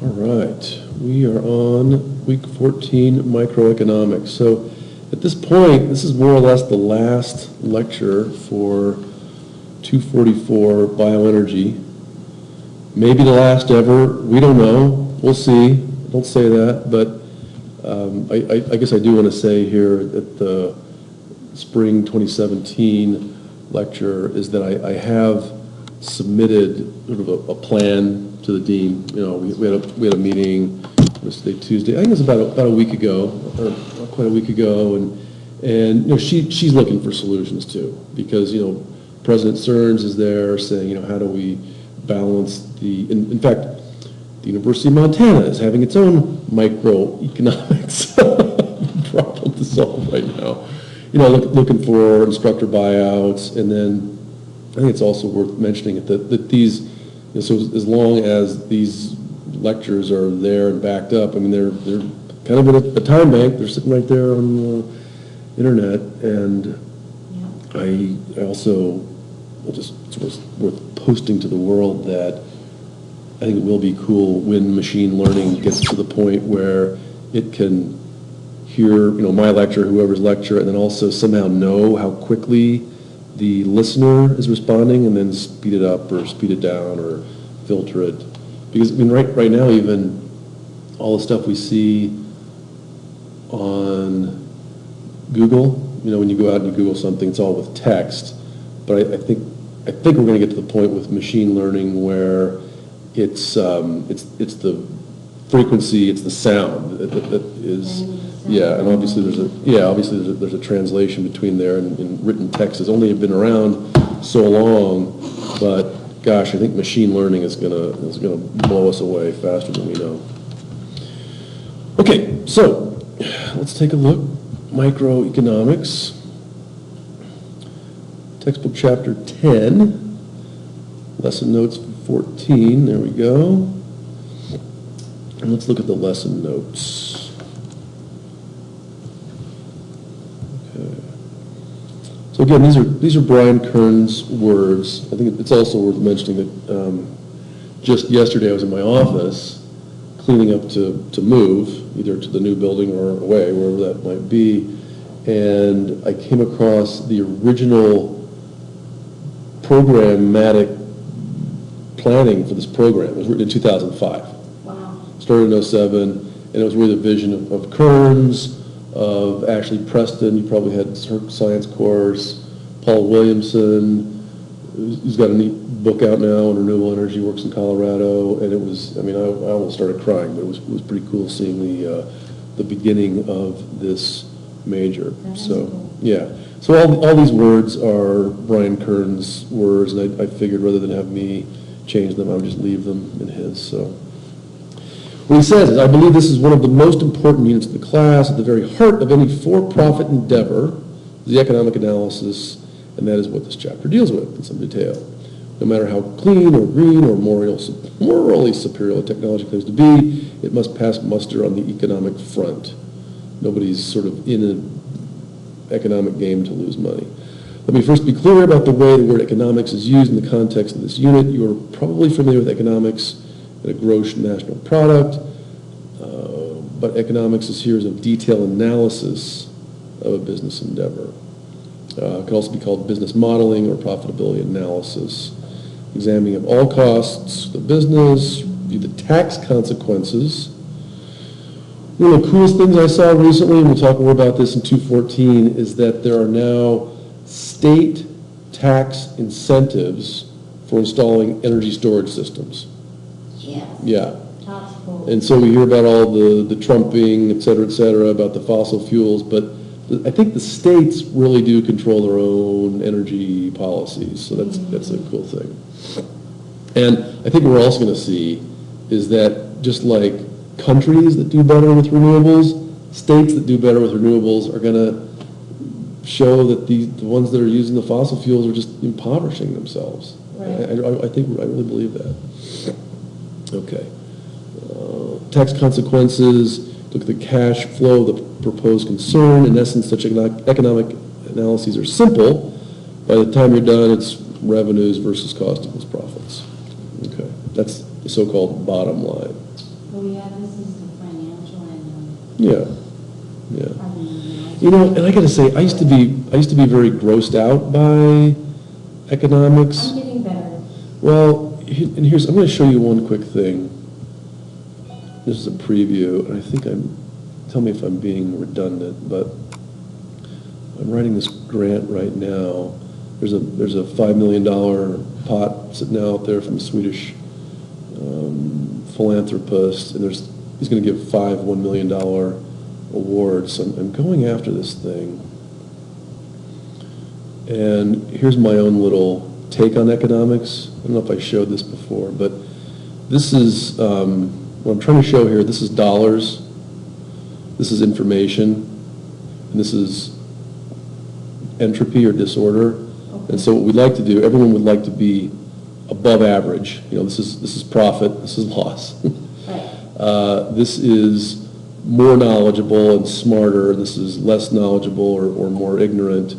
All right, we are on week 14, microeconomics. So at this point, this is more or less the last lecture for 244 bioenergy. Maybe the last ever, we don't know, we'll see. Don't say that, but I guess I do want to say here at the spring 2017 lecture is that I have submitted sort of a plan to the dean. You know, we had a meeting. It was Tuesday. I think it was about a week ago, or not quite a week ago, and you know she's looking for solutions too, because you know President Stearns is there saying, you know, how do we balance the in fact the University of Montana is having its own microeconomics problem to solve right now. You know, looking for instructor buyouts, and then I think it's also worth mentioning that these, you know, so as long as these lectures are there and backed up, I mean, they're kind of in a time bank. They're sitting right there on the internet, and I also it's worth posting to the world that I think it will be cool when machine learning gets to the point where it can hear, you know, my lecture, whoever's lecture, and then also somehow know how quickly the listener is responding, and then speed it up or speed it down or filter it. Because I mean, right now, even all the stuff we see on Google, you know, when you go out and you Google something, it's all with text. But I think we're going to get to the point with machine learning where it's the frequency, it's the sound that is, yeah, and obviously there's a translation between there, and written text has only been around so long, but gosh, I think machine learning is gonna blow us away faster than we know. Okay, so let's take a look. Microeconomics, textbook chapter 10, lesson notes 14. There we go. And let's look at the lesson notes. Okay. So again, these are Brian Kern's words. I think it's also worth mentioning that just yesterday I was in my office cleaning up to move, either to the new building or away, wherever that might be, and I came across the original programmatic planning for this program. It was written in 2005. Started in 07, and it was really the vision of Kearns, of Ashley Preston. You probably had her science course. Paul Williamson, who's got a neat book out now on renewable energy, works in Colorado, and it was, I mean, I almost started crying, but it was pretty cool seeing the beginning of this major. So, cool. Yeah. So all these words are Brian Kern's words, and I figured rather than have me change them, I would just leave them in his. So. What he says is, I believe this is one of the most important units of the class. At the very heart of any for-profit endeavor is the economic analysis, and that is what this chapter deals with in some detail. No matter how clean or green or morally superior a technology claims to be, it must pass muster on the economic front. Nobody's sort of in an economic game to lose money. Let me first be clear about the way the word economics is used in the context of this unit. You are probably familiar with economics and a gross national product, but economics is here as a detailed analysis of a business endeavor. It could also be called business modeling or profitability analysis. Examining of all costs of the business, view the tax consequences. One of the coolest things I saw recently, and we'll talk more about this in 214, is that there are now state tax incentives for installing energy storage systems. Yes. Yeah. That's cool. And so we hear about all the trumping, et cetera, about the fossil fuels, but I think the states really do control their own energy policies, so that's a cool thing. And I think what we're also going to see is that just like countries that do better with renewables, states that do better with renewables are going to show that the ones that are using the fossil fuels are just impoverishing themselves. Right. I really believe that. Okay. Tax consequences, look at the cash flow of the proposed concern. In essence, such economic analyses are simple. By the time you're done, it's revenues versus cost equals profits. Okay. That's the so-called bottom line. Oh, yeah, this is the financial and, Yeah, yeah. You know, and I got to say, I used to be very grossed out by economics. I'm getting better. Well, and I'm going to show you one quick thing. This is a preview, and I think tell me if I'm being redundant, but I'm writing this grant right now. There's a $5 million pot sitting out there from a Swedish philanthropist, and he's going to give 5 $1 million awards. So I'm going after this thing. And here's my own little take on economics. I don't know if I showed this before, but this is, what I'm trying to show here, this is dollars, this is information, and this is entropy or disorder. And so what we'd like to do, everyone would like to be above average. You know, this is profit, this is loss. Right. This is more knowledgeable and smarter, this is less knowledgeable or more ignorant.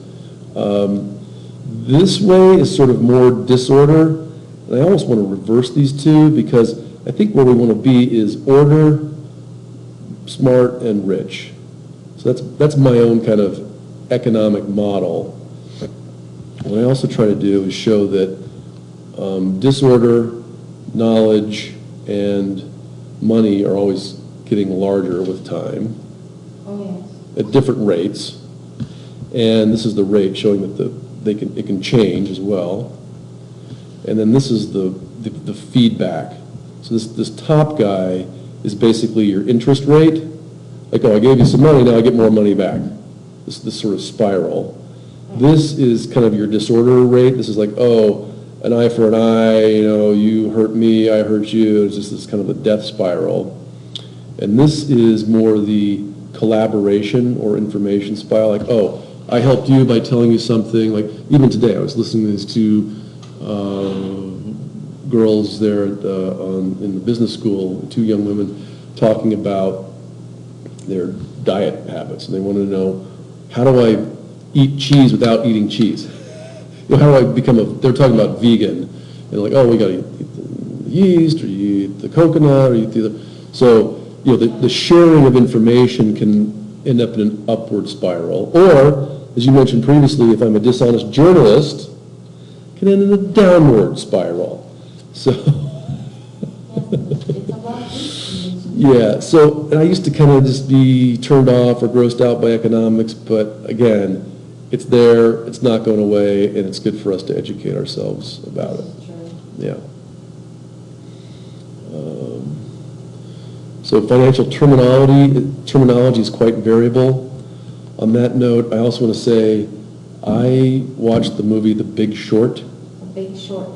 This way is sort of more disorder, and I almost want to reverse these two, because I think where we want to be is order, smart, and rich. So that's my own kind of economic model. What I also try to do is show that disorder, knowledge, and money are always getting larger with time. Oh, yes. At different rates. And this is the rate showing that it can change as well. And then this is the feedback. So this top guy is basically your interest rate. Like, oh, I gave you some money, now I get more money back. This sort of spiral. This is kind of your disorder rate. This is like, oh, an eye for an eye, you know, you hurt me, I hurt you. It's just this kind of a death spiral. And this is more the collaboration or information spiral. Like, oh, I helped you by telling you something. Like, even today, I was listening to these two girls there in the business school, two young women, talking about their diet habits. And they wanted to know, how do I eat cheese without eating cheese? You know, how do I they're talking about vegan. And they're like, oh, we got to eat the yeast, or you eat the coconut, or you eat the other. So, you know, the sharing of information can end up in an upward spiral. Or, as you mentioned previously, if I'm a dishonest journalist, it can end in a downward spiral. So, yeah, so and I used to kind of just be turned off or grossed out by economics, but again, it's there, it's not going away, and it's good for us to educate ourselves about it. Yeah. So financial terminology is quite variable. On that note, I also want to say I watched the movie The Big Short. The Big Short.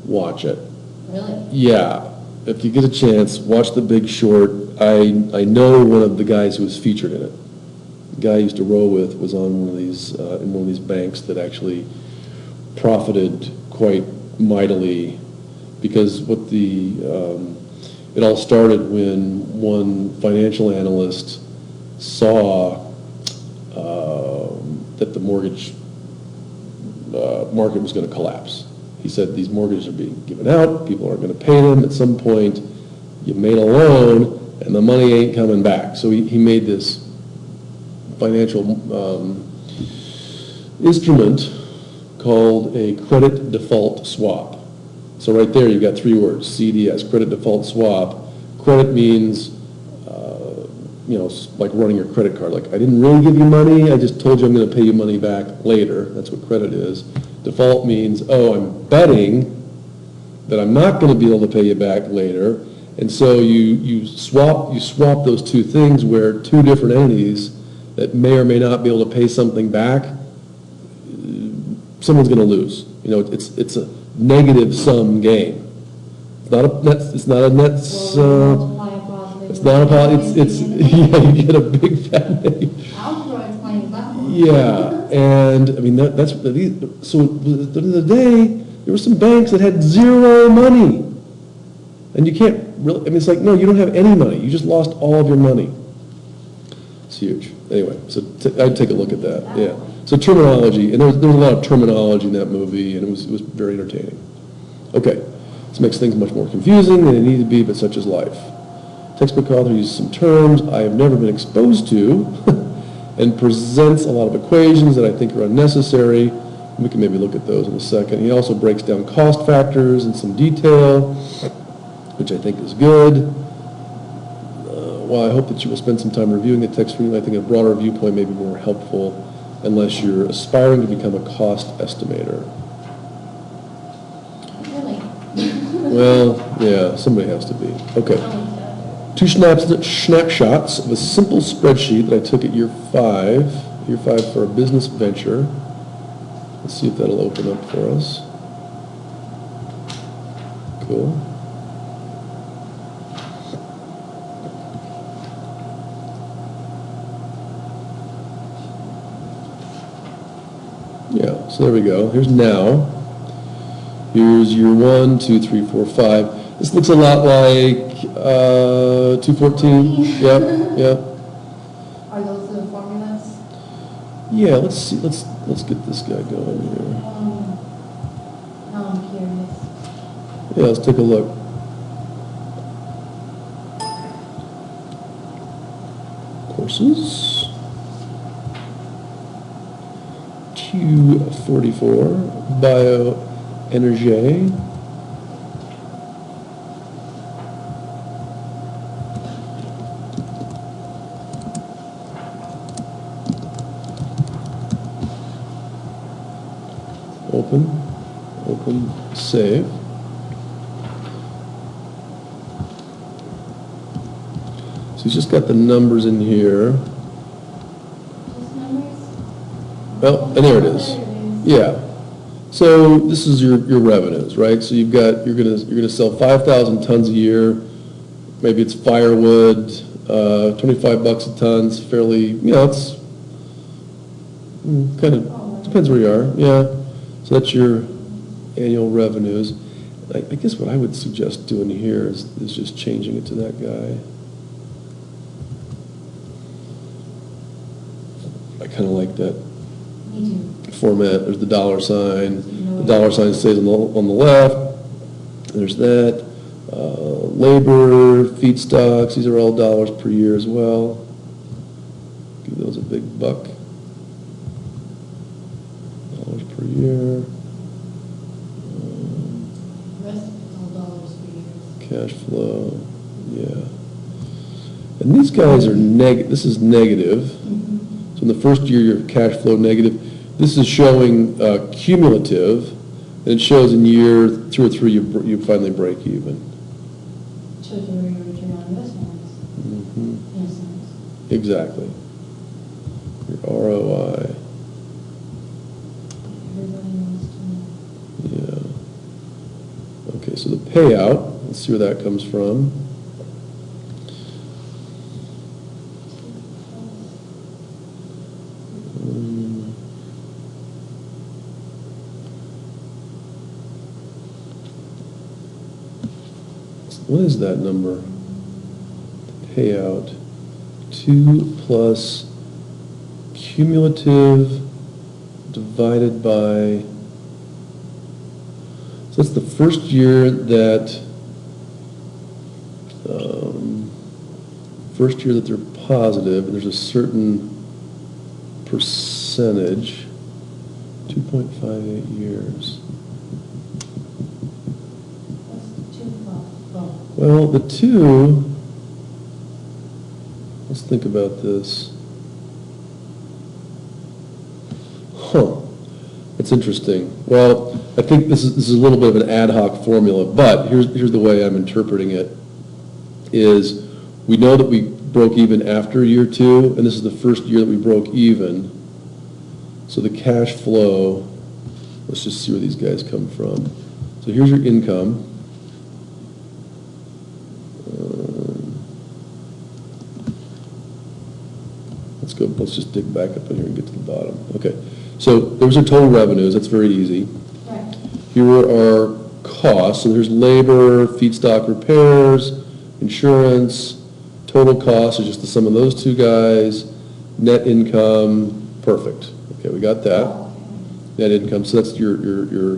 Watch it. Really? Yeah. If you get a chance, watch The Big Short. I know one of the guys who was featured in it. The guy I used to row with was on one of these in one of these banks that actually profited quite mightily, because what it all started when one financial analyst saw that the mortgage market was going to collapse. He said these mortgages are being given out, people aren't going to pay them. At some point, you made a loan, and the money ain't coming back. So he made this financial instrument called a credit default swap. So right there, you've got 3 words, CDS, credit default swap. Credit means, you know, like running your credit card. Like, I didn't really give you money, I just told you I'm going to pay you money back later. That's what credit is. Default means, oh, I'm betting that I'm not going to be able to pay you back later. And so you swap those two things where two different entities that may or may not be able to pay something back, someone's going to lose. You know, it's a negative sum game. It's not a net. It's not a net. It's not a positive. It's yeah. You get a big fat negative. Yeah, and I mean that's so. At the end of the day, there were some banks that had zero money, and you can't really. I mean, it's like, no, you don't have any money. You just lost all of your money. It's huge. Anyway, so I'd take a look at that. Yeah. So terminology, and there was a lot of terminology in that movie, and it was very entertaining. Okay, this makes things much more confusing than they need to be, but such is life. Textbook author uses some terms I have never been exposed to and presents a lot of equations that I think are unnecessary. We can maybe look at those in a second. He also breaks down cost factors in some detail, which I think is good. While I hope that you will spend some time reviewing the text for you, I think a broader viewpoint may be more helpful unless you're aspiring to become a cost estimator. Really? Well, yeah, somebody has to be. Okay. Two snapshots of a simple spreadsheet that I took at year five for a business venture. Let's see if that'll open up for us. Cool. Yeah, so there we go. Here's now. Here's year 1, 2, 3, 4, 5. This looks a lot like 214. Yep, yep. Are those the formulas? Yeah, let's see. Let's get this guy going here. Now I'm curious. Yeah, let's take a look. Courses. Q44, bioenergy. Open, save. So he's just got the numbers in here. Just numbers? Well, and there it is. There it is. Yeah. So this is your revenues, right? So you're gonna sell 5,000 tons a year. Maybe it's firewood, $25 a ton. It's fairly, it's kind of depends where you are. Yeah. So that's your annual revenues. I guess what I would suggest doing here is just changing it to that guy. I kind of like that Me too. format. There's the dollar sign. The dollar sign stays on the left. There's that. Labor, feedstocks, these are all dollars per year as well. Give those a big buck. Dollars per year. The rest of it's all dollars per year. Cash flow, yeah. And these guys are this is negative. So in the first year, your cash flow negative. This is showing cumulative, and it shows in year 2 or 3 you finally break even. Shows you where your return on investment is. In a sense. Exactly. Your ROI, Everybody wants to know. yeah. Okay, so the payout, let's see where that comes from. What is that number? Payout. 2 plus cumulative divided by, so that's the first year that, they're positive, and there's a certain percentage, 2.58 years. What's the 2 plus? Oh, Well, the 2, let's think about this. It's interesting. Well, I think this is a little bit of an ad hoc formula, but here's the way I'm interpreting it, is we know that we broke even after year 2, and this is the first year that we broke even. So the cash flow, let's just see where these guys come from. So here's your income. Let's just dig back up in here and get to the bottom. Okay, so those are total revenues. That's very easy. right. Here are our costs. So there's labor, feedstock repairs, insurance, total costs are just the sum of those 2 guys, net income, perfect. Okay, we got that. Net income, so that's your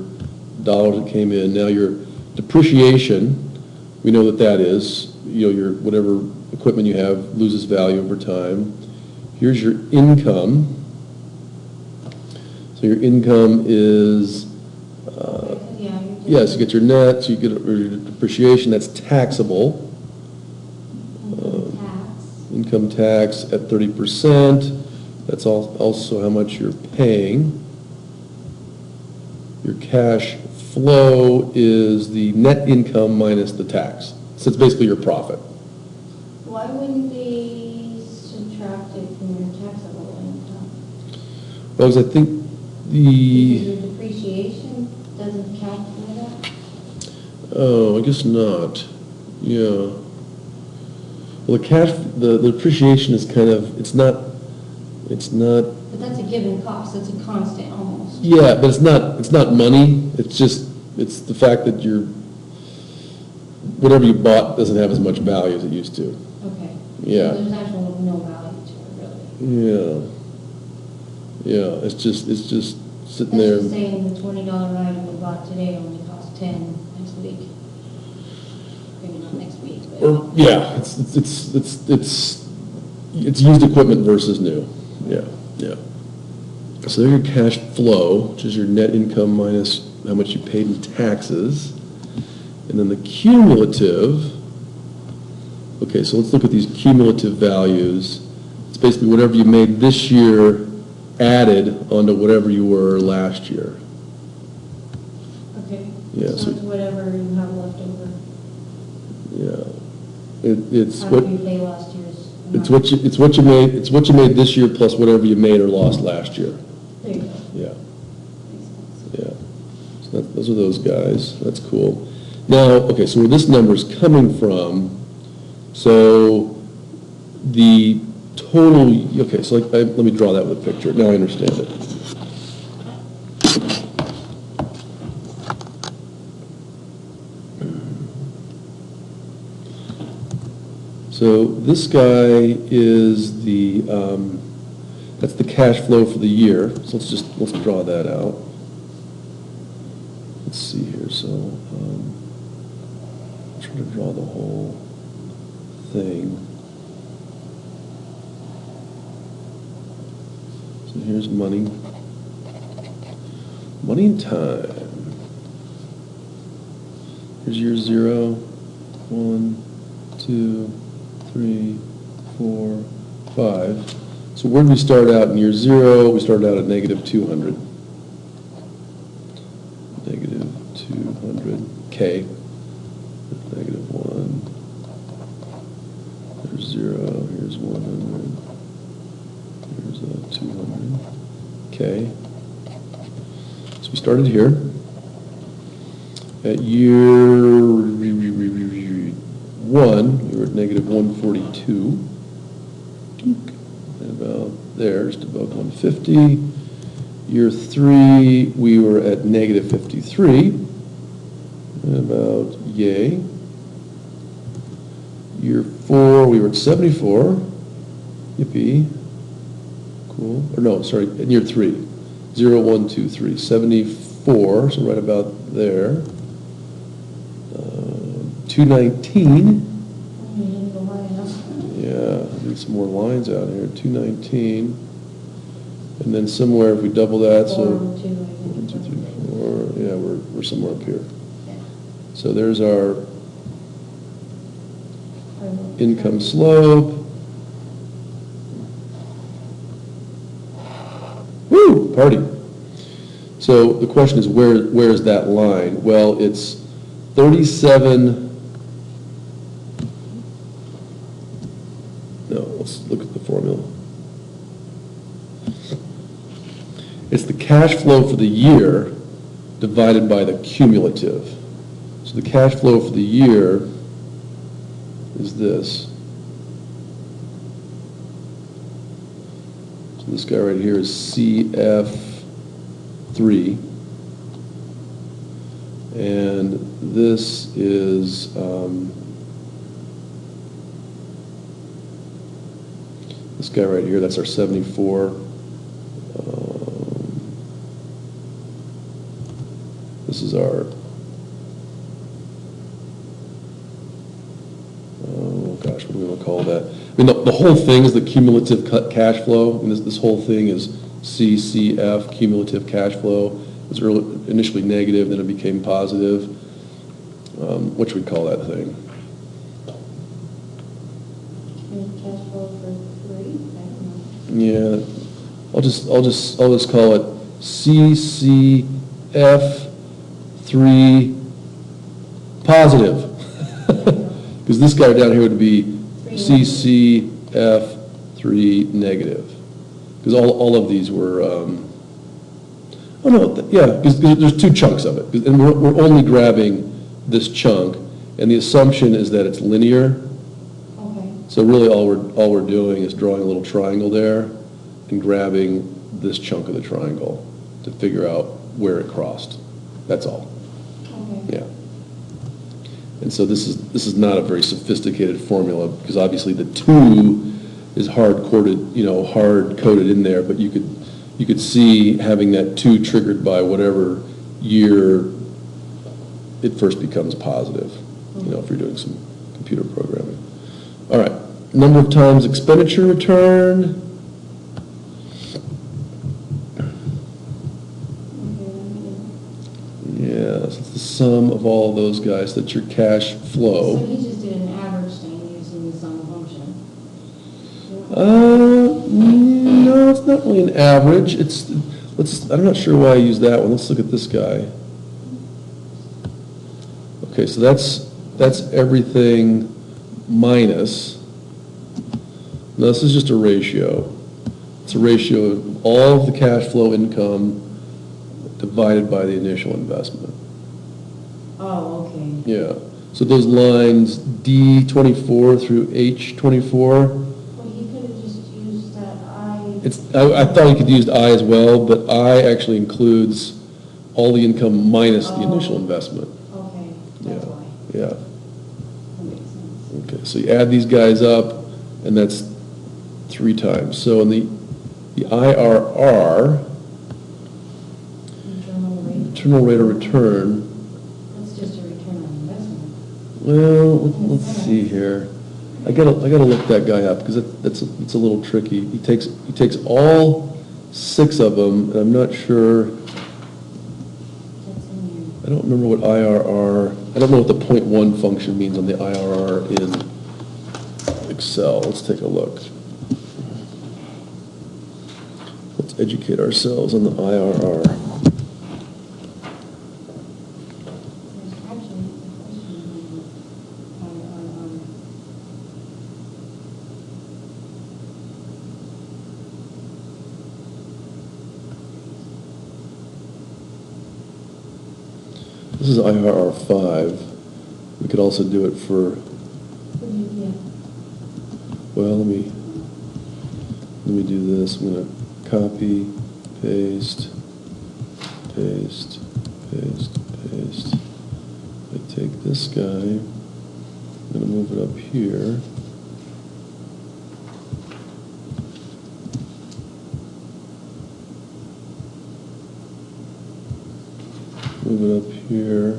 dollars that came in. Now your depreciation, we know what that is. your whatever equipment you have loses value over time. Here's your income. So your income is, yes, you get your net, so you get your depreciation, that's taxable. Income tax at 30%. That's also how much you're paying. Your cash flow is the net income minus the tax. So it's basically your profit. Why wouldn't they subtract it from your taxable income? Well, because I think Because your depreciation doesn't count for that? Oh, I guess not. Yeah. Well, the depreciation is kind of, it's not. But that's a given cost, it's a constant almost. Yeah, but it's not money. It's the fact that whatever you bought doesn't have as much value as it used to. Okay. Yeah. So there's actually no value to it, really. Yeah. It's just sitting That's there. just saying the $20 item we bought today only costs $10 next week. Maybe not next week, but. Or, yeah, it's used equipment versus new. Yeah. So there's your cash flow, which is your net income minus how much you paid in taxes. And then the cumulative, okay, so let's look at these cumulative values. It's basically whatever you made this year added onto whatever you were last year. Okay. Yeah, So it's whatever you have left over. Yeah. It's After what you pay last year's amount. it's what you made this year plus whatever you made or lost last year. There you go. Yeah. Makes sense. Yeah. So those are those guys. That's cool. Now, okay, so where this number is coming from, so the total, okay, so let me draw that with a picture. Now I understand it. So this guy is that's the cash flow for the year. So let's draw that out. Let's see here. So I'm trying to draw the whole thing. So here's money. Money and time. Here's year 0, 1, 2, 3, 4, 5. So where did we start out in year 0? We started out at negative 200. Negative 200K. Negative 1. There's 0. Here's 100. Here's 200K. So we started here. At year 1, we were at negative 142. And about there, just above 150. Year 3, we were at negative 53. And about yay. Year 4, we were at 74. Yippee. Cool. Or no, sorry, in year 3. 0, 1, 2, 3. 74, so right about there. 219. Yeah, need some more lines out here. 219. And then somewhere if we double that, so 1, 2, 3, 4. Yeah, we're somewhere up here. So there's our income slope. Woo! Party. So the question is, where is that line? Well, it's 37. No, let's look at the formula. It's the cash flow for the year divided by the cumulative. So the cash flow for the year is this. So this guy right here is CF3. And this is this guy right here, that's our 74. This is our gosh, what do we want to call that? I mean, the whole thing is the cumulative cash flow, and this whole thing is CCF, cumulative cash flow. It was initially negative, then it became positive. What should we call that thing? Cash flow for 3, I don't know. Yeah, I'll just call it CCF3 positive. Because this guy down here would be CCF3 negative. Because all of these were, because there's 2 chunks of it. And we're only grabbing this chunk, and the assumption is that it's linear. Okay. So really all we're doing is drawing a little triangle there and grabbing this chunk of the triangle to figure out where it crossed. That's all. Okay. Yeah. And so this is not a very sophisticated formula, because obviously the 2 is hard-coded in there, but you could see having that 2 triggered by whatever year it first becomes positive, if you're doing some computer programming. All right, number of times expenditure returned. Yeah, so it's the sum of all of those guys. That's your cash flow. So he just did an average thing using the sum function. No, it's not really an average. I'm not sure why I used that one. Let's look at this guy. Okay, so that's everything minus. Now this is just a ratio. It's a ratio of all of the cash flow income divided by the initial investment. Oh, okay. Yeah. So those lines D24 through H24. Well, he could have just used that I thought you could use I as well, but I actually includes all the income minus the initial investment. Okay, that's why. Yeah. That makes sense. Okay, so you add these guys up, and that's 3 times. So in the IRR, internal rate of return. That's just a return on investment. Well, let's see here. I gotta look that guy up, because it's a little tricky. He takes all 6 of them, and I'm not sure. That's in here. I don't remember what IRR. I don't know what the 0.1 function means on the IRR in Excel. Let's take a look. Let's educate ourselves on the IRR. There's actually a question on This is IRR 5. We could also do it for, well, let me do this. I'm going to copy, paste, paste, paste, paste. I take this guy, I'm going to move it up here. Move it up here.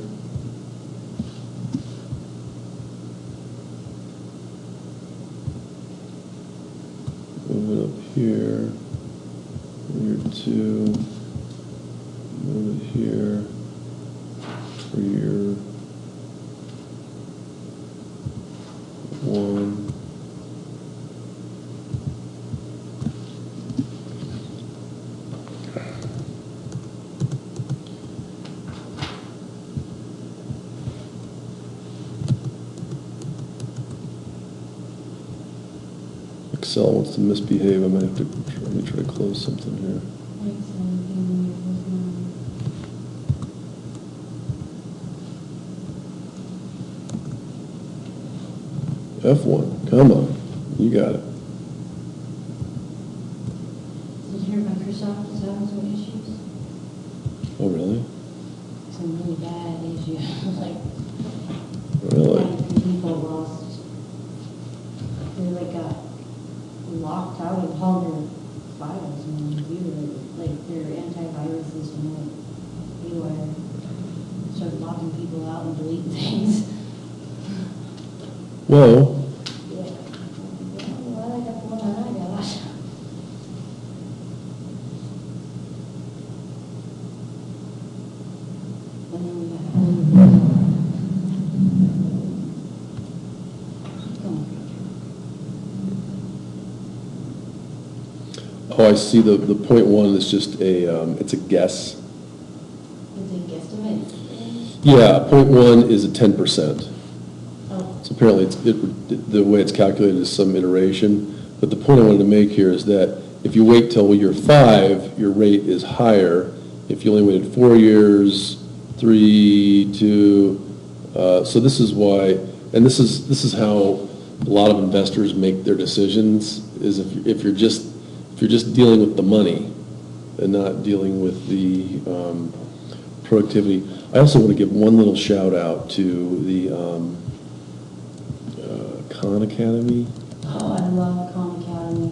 Move it up here. Year 2. Move it here. For year 1. Excel wants to misbehave. I might have to try to close something here. F1, come on, you got it. Did you hear Microsoft is having some issues? Oh, really? Some really bad issues, like. Really? People lost. They got locked out of all their files on the computer, like their antivirus system, anywhere. Started locking people out and deleting things. Whoa. Yeah. Oh, I see, the point one is just it's a guess. It's a guesstimate? Yeah, point one is a 10%. Oh, So apparently, the way it's calculated is some iteration. But the point I wanted to make here is that if you wait till year 5, your rate is higher. If you only waited 4 years, 3, 2, so this is why, and this is how a lot of investors make their decisions, is if you're just dealing with the money and not dealing with the productivity. I also want to give one little shout out to the Khan Academy. oh, I love Khan Academy.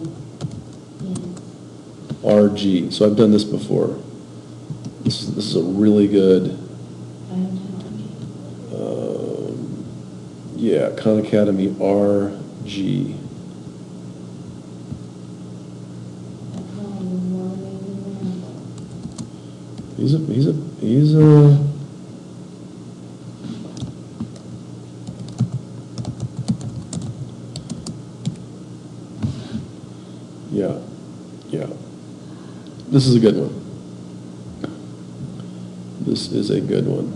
Yeah. RG. So I've done this before. This is a really good. I don't know. Yeah, Khan Academy RG. I probably more amazing than He's a. Yeah, yeah. This is a good one. This is a good one.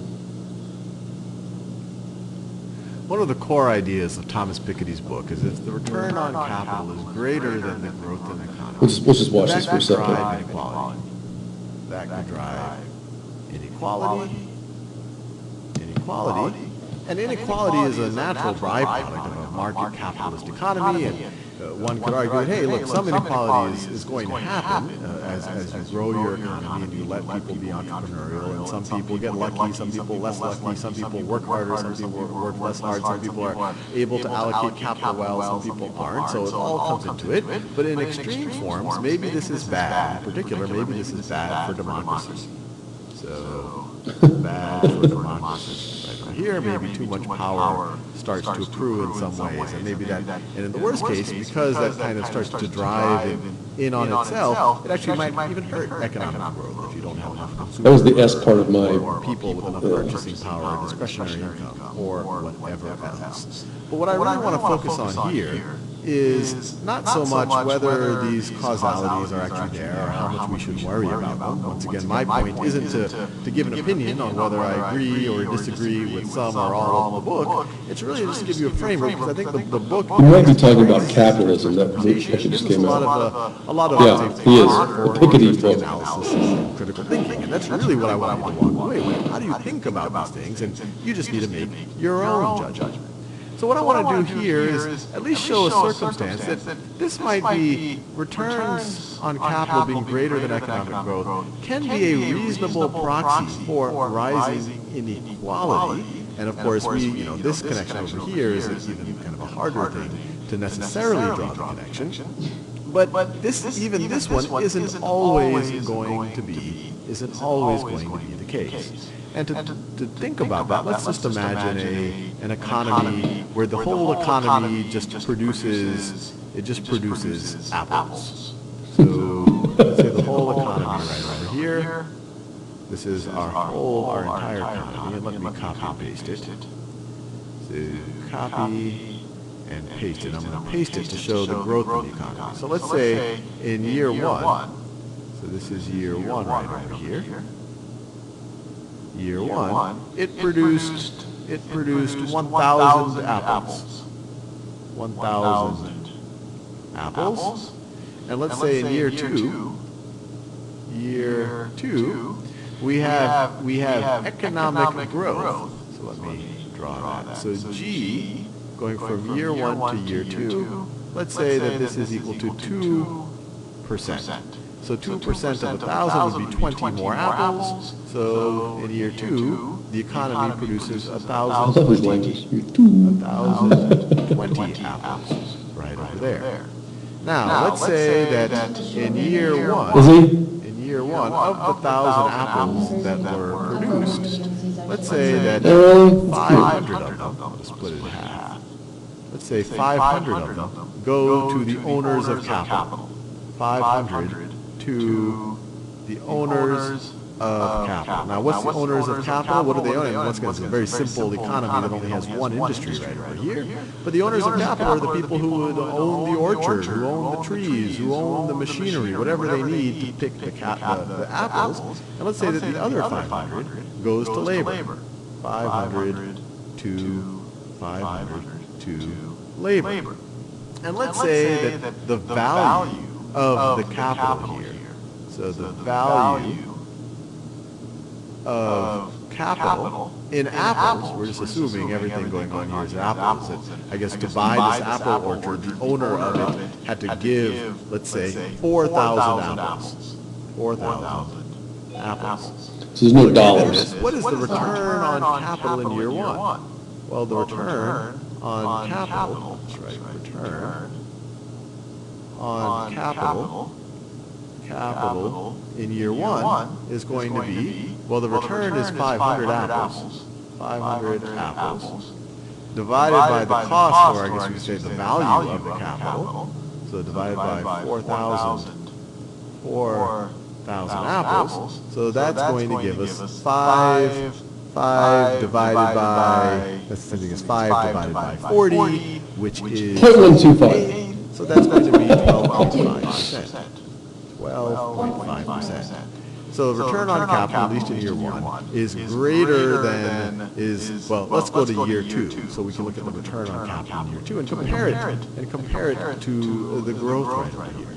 One of the core ideas of Thomas Piketty's book is if the return on capital is greater than the growth in the economy, Let's just watch this for a that could second. drive inequality. That could drive inequality, and inequality is a natural byproduct of a market capitalist economy, and one could argue that, hey, look, some inequality is going to happen as you grow your economy and you let people be entrepreneurial, and some people get lucky, some people less lucky, some people work harder, some people work less hard, some people are able to allocate capital well, some people aren't, so it all comes into it. But in extreme forms, maybe this is bad. In particular, maybe this is bad for democracy. So, bad for democracy. Right over here, maybe too much power starts to accrue in some ways, and maybe that, and in the worst case, because that kind of starts to drive in on itself, it actually might even hurt economic growth if you don't have enough consumers. That was the S part of my. Or people with enough purchasing power, discretionary income, or whatever else. But what I really want to focus on here is not so much whether these causalities are actually there or how much we should worry about them. Once again, my point isn't to give an opinion on whether I agree or disagree with some or all of the book. It's really just to give you a framework, because I think the book... You might be talking about capitalism, that actually just came out. A lot of Yeah, he is. for Piketty book. analysis and critical thinking, and that's really what I want you to walk away with. How do you think about these things? And you just need to make your own judgment. So what I want to do here is at least show a circumstance that this might be returns on capital being greater than economic growth can be a reasonable proxy for rising inequality. And of course, this connection over here is even kind of a harder thing to necessarily draw the connection. But this one isn't always going to be the case. And to think about that, let's just imagine an economy where the whole economy just produces apples. So let's say the whole economy right over here. This is our entire economy, and let me copy and paste it. So copy and paste it. I'm going to paste it to show the growth of the economy. So let's say in year 1, so this is year 1 right over here. Year 1, it produced 1,000 apples. 1,000 apples. And let's say in year 2, we have economic growth. So let me draw that. So G, going from year 1 to year 2, let's say that this is equal to 2%. So 2% of 1,000 would be 20 more apples. So in year 2, the economy produces 1,020 apples right over there. Now, let's say that in year 1, of the 1,000 apples that were produced, let's say that 500 of them, I'll split it in half. Let's say 500 of them go to the owners of capital. 500 to the owners of capital. Now, what's the owners of capital? What do they own? And once again, it's a very simple economy that only has one industry right over here. But the owners of capital are the people who would own the orchard, who own the trees, who own the machinery, whatever they need to pick the apples. And let's say that the other 500 goes to labor. 500 to 500 to labor. And let's say that the value of the capital here, so the value of capital in apples, we're just assuming everything going on here is apples, that I guess to buy this apple orchard, the owner of it had to give, let's say, 4,000 apples. 4,000 apples. So there's no dollars. What is the return on capital in year one? Well, the return on capital, that's right, return on capital in year one is going to be, well, the return is 500 apples. 500 apples divided by the cost, or I guess we could say the value of the capital. So divided by 4,000 apples. So that's going to give us 5 divided by, that's the same thing as 5 divided by 40, which is 0.125. So that's going to be 12.5%. 12.5%. So the return on capital, at least in year one, is greater than well, let's go to year two, so we can look at the return on capital in year two and compare it to the growth rate over here.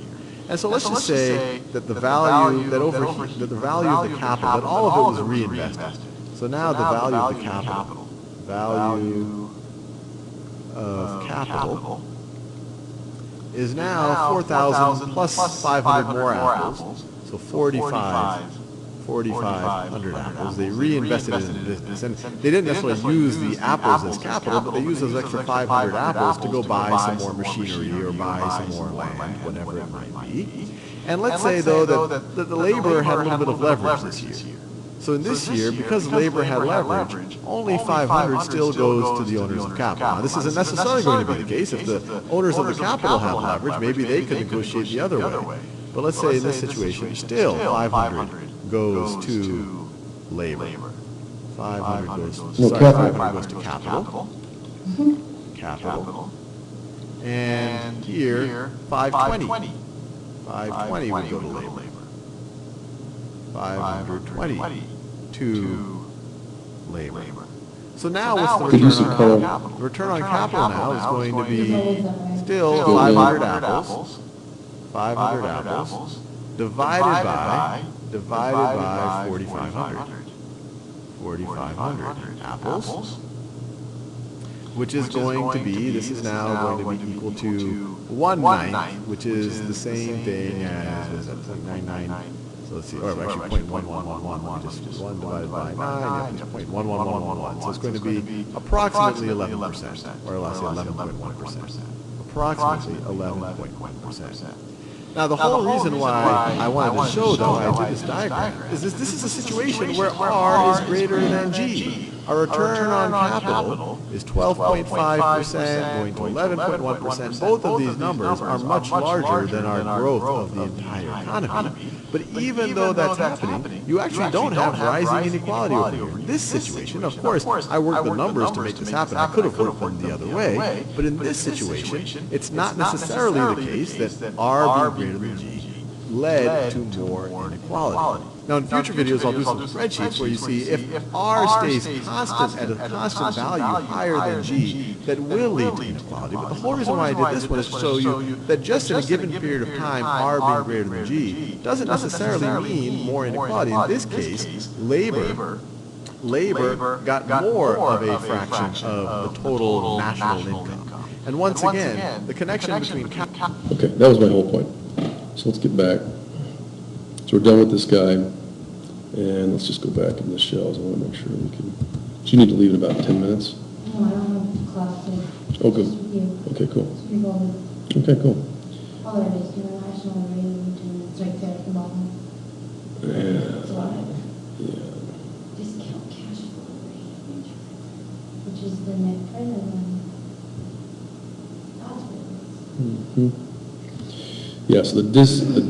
And so let's just say that the value that the value of the capital, that all of it was reinvested. So now the value of the capital, is now 4,000 plus 500 more apples, so 4,500 apples. They reinvested it in the business, and they didn't necessarily use the apples as capital, but they used those extra 500 apples to go buy some more machinery or buy some more land, whatever it might be. And let's say, though, that the labor had a little bit of leverage this year. So in this year, because labor had leverage, only 500 still goes to the owners of capital. Now, this isn't necessarily going to be the case. If the owners of the capital have leverage, maybe they could negotiate the other way. But let's say in this situation, still 500 goes to labor. 500 goes to capital. Capital. And here, 520. 520 would go to labor. 520 to labor. So now what's the return on capital? The return on capital now is going to be still 500 apples. 500 apples divided by 4,500. 4,500 apples, which is going to be, this is now going to be equal to 1/9, which is the same thing as, what is that, 0.99. So let's see, or actually 0.1111, just 1 divided by 9, yeah, 0.11111. So it's going to be approximately 11%, or let's say 11.1%. Approximately 11.1%. Now, the whole reason why I wanted to show, though, I did this diagram, is this is a situation where R is greater than G. Our return on capital is 12.5% going to 11.1%. Both of these numbers are much larger than our growth of the entire economy. But even though that's happening, you actually don't have rising inequality over here. In this situation, of course, I worked the numbers to make this happen. I could have worked them the other way. But in this situation, it's not necessarily the case that R being greater than G led to more inequality. Now, in future videos, I'll do some spreadsheets where you see if R stays constant at a constant value higher than G, that will lead to inequality. But the whole reason why I did this one is to show you that just in a given period of time, R being greater than G doesn't necessarily mean more inequality. In this case, labor got more of a fraction of the total national income. And once again, the connection between capital... Okay, that was my whole point. So let's get back. So we're done with this guy, and let's just go back in the shells. I want to make sure we can. So you need to leave in about 10 minutes? No, I don't have class today. Oh, good. Just review. Okay, cool. Just revolve Okay, cool. all that is international rate, and it's right there at the bottom. Yeah. It's a lot. Yeah. Discount cash flow rate, which is the net present value. That's what it is. Mm-hmm. Yeah, so the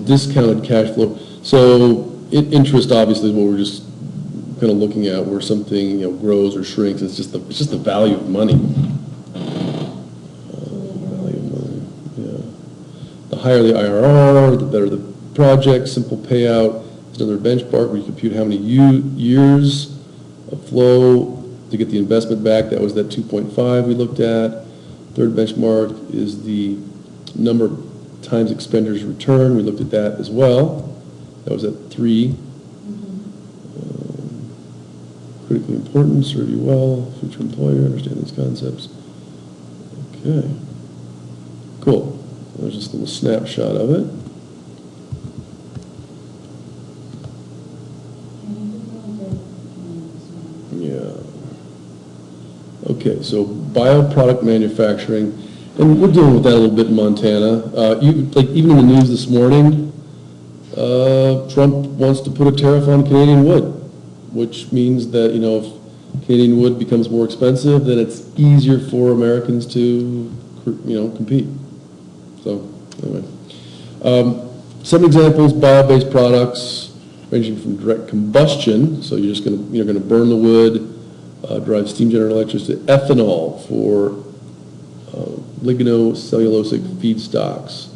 discounted cash flow. So interest obviously is what we're just kind of looking at, where something, grows or shrinks. It's just the value of money. Value of money, yeah. The higher the IRR, the better the project. Simple payout is another benchmark where you compute how many years of flow to get the investment back. That was that 2.5 we looked at. Third benchmark is the number of times expenditures return. We looked at that as well. That was at 3. Critically important, serve you well, future employer, understand these concepts. Okay, cool. There's just a little snapshot of it. Yeah. Okay, so bioproduct manufacturing, and we're dealing with that a little bit in Montana. Even in the news this morning, Trump wants to put a tariff on Canadian wood, which means that, if Canadian wood becomes more expensive, then it's easier for Americans to, compete. So, anyway. Some examples, bio-based products, ranging from direct combustion, so you're going to burn the wood, drive steam generated electricity, ethanol for lignocellulosic feedstocks.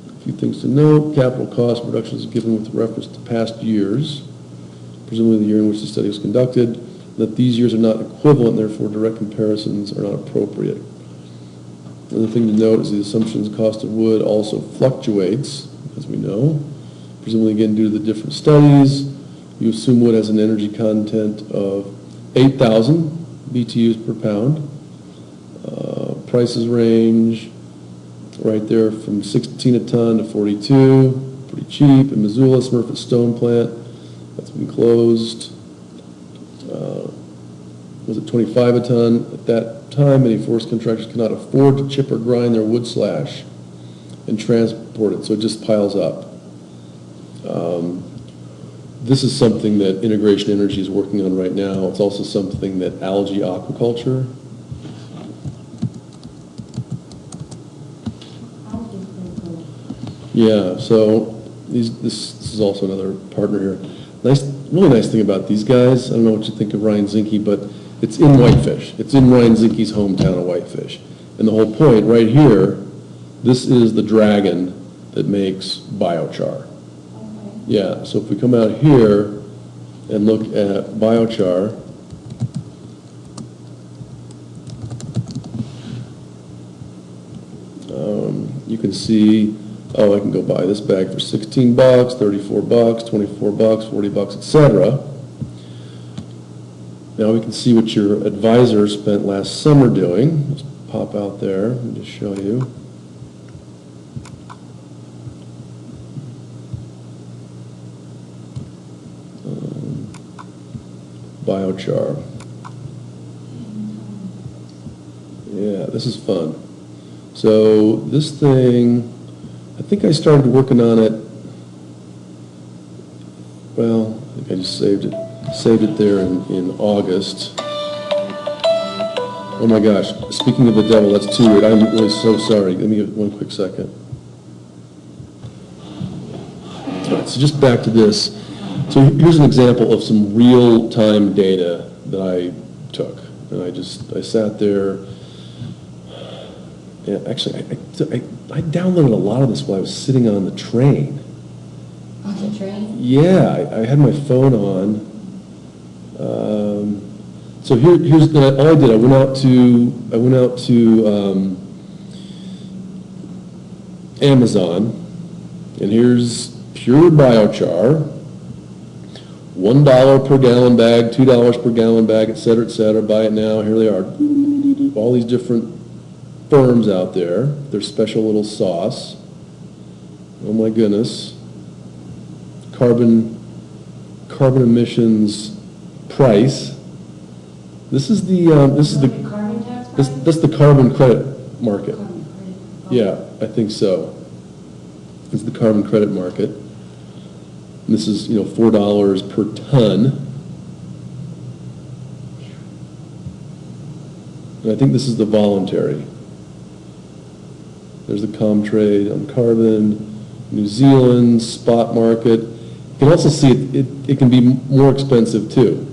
A few things to note: capital cost reductions given with reference to past years, presumably the year in which the study was conducted, that these years are not equivalent, therefore direct comparisons are not appropriate. Another thing to note is the assumptions cost of wood also fluctuates, as we know. Presumably, again, due to the different studies, you assume wood has an energy content of 8,000 BTUs per pound. Prices range right there from 16 a ton to 42, pretty cheap. In Missoula, Smurfit Stone plant, that's been closed. Was it 25 a ton? At that time, many forest contractors cannot afford to chip or grind their wood slash and transport it, so it just piles up. This is something that Integration Energy is working on right now. It's also something that algae aquaculture. Yeah, so this is also another partner here. Really nice thing about these guys, I don't know what you think of Ryan Zinke, but it's in Whitefish. It's in Ryan Zinke's hometown of Whitefish. And the whole point right here, this is the dragon that makes biochar. Okay. Yeah, so if we come out here and look at biochar, you can see, I can go buy this bag for 16 bucks, 34 bucks, 24 bucks, 40 bucks, etc. Now we can see what your advisor spent last summer doing. Let's pop out there and just show you. Biochar. Yeah, this is fun. So this thing, I think I started working on it, well, I think I just saved it there in August. Oh my gosh, speaking of the devil, that's too weird. I'm really so sorry. Let me give it one quick second. All right, so just back to this. So here's an example of some real-time data that I took. And I sat there. Yeah, actually, I downloaded a lot of this while I was sitting on the train. On the train? Yeah, I had my phone on. So here's all I did. I went out to Amazon, and here's pure biochar. $1 per gallon bag, $2 per gallon bag, et cetera, et cetera. Buy it now. Here they are. All these different firms out there, their special little sauce. Oh my goodness. Carbon emissions price. This is the carbon tax price? that's the carbon credit market. Carbon credit. Oh. Yeah, I think so. It's the carbon credit market. And this is $4 per ton. And I think this is the voluntary. There's the Comtrade on carbon, New Zealand, spot market. You can also see it can be more expensive too.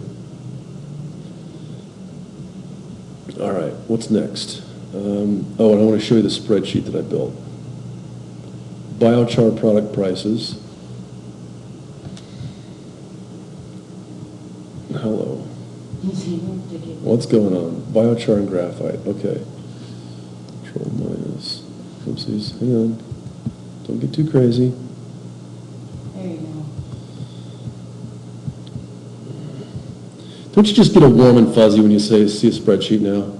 All right, what's next? And I want to show you the spreadsheet that I built. Biochar product prices. Hello. What's going on? Biochar and graphite. Okay. Control minus. Oopsies. Hang on. Don't get too crazy. There you go. Don't you just get a warm and fuzzy when you see a spreadsheet now?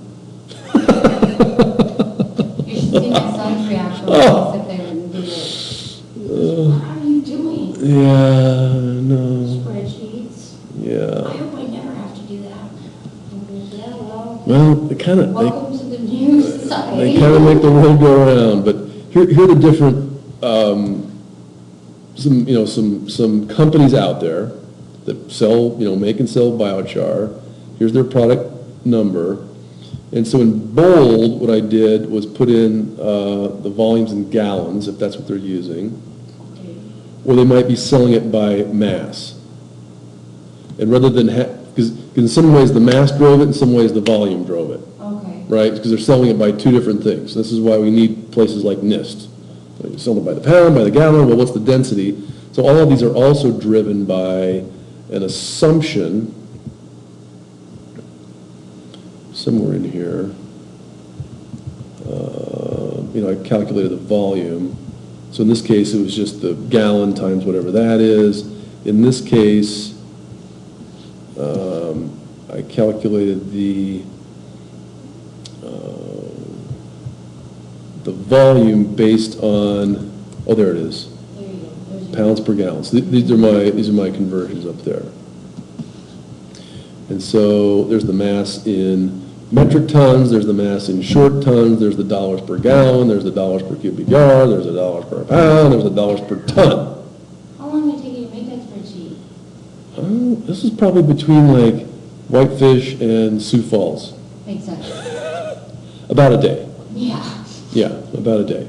You should see my son's reaction when I sit there and do it. What are you doing? Yeah, no. Spreadsheets? I Yeah. hope I never have to do that. Yeah, well. Well, they Welcome to the new society. kind of make the world go around. But here are the different some companies out there that sell, make and sell biochar. Here's their product number. And so in bold, what I did was put in the volumes in gallons, if that's what they're using. Okay. Or they might be selling it by mass. And rather than, because in some ways the mass drove it, in some ways the volume drove it, Okay. right? Because they're selling it by two different things. This is why we need places like NIST. Like you're selling it by the pound, by the gallon, well, what's the density? So all of these are also driven by an assumption somewhere in here. I calculated the volume. So in this case, it was just the gallon times whatever that is. In this case, I calculated the volume based on, oh, there it is, There you go. There's your- pounds per gallon. So these are my conversions up there. And so there's the mass in metric tons, there's the mass in short tons, there's the dollars per gallon, there's the dollars per cubic yard, there's the dollars per pound, there's the dollars per ton. How long did it take you to make that spreadsheet? This is probably between like Whitefish and Sioux Falls. Exactly. About a day. Yeah. Yeah, about a day.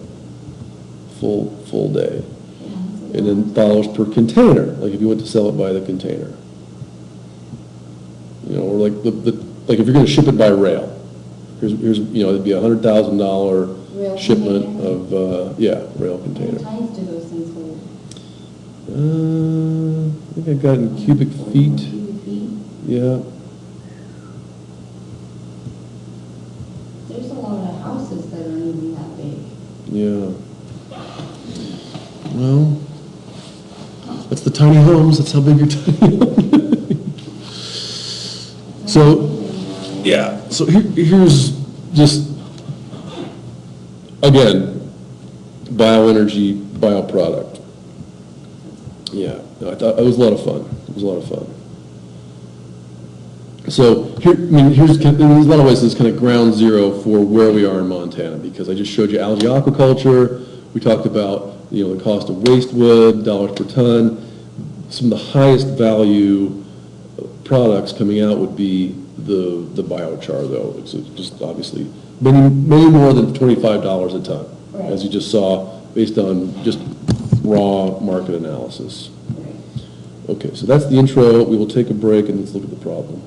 Full day. Yeah, that's a And lot. then dollars per container, like if you went to sell it by the container. Or like like if you're going to ship it by rail. Here's it'd be $100,000 Rail shipment container? of rail How many container. times do those things hold? I think I got it in cubic feet. Cubic feet? Yeah. There's a lot of houses that aren't even that big. Yeah. Well, that's the tiny homes. That's how big your tiny home. So, yeah. So here's just again bioenergy, bioproduct. Yeah. No, I thought it was a lot of fun. It was a lot of fun. So there's a lot of ways this is kind of ground zero for where we are in Montana, because I just showed you algae aquaculture. We talked about the cost of waste wood, dollars per ton. Some of the highest value products coming out would be the biochar, though. It's just obviously many more than $25 a ton, Right. as you just saw, based on just raw market analysis. Right. Okay, so that's the intro. We will take a break and let's look at the problem.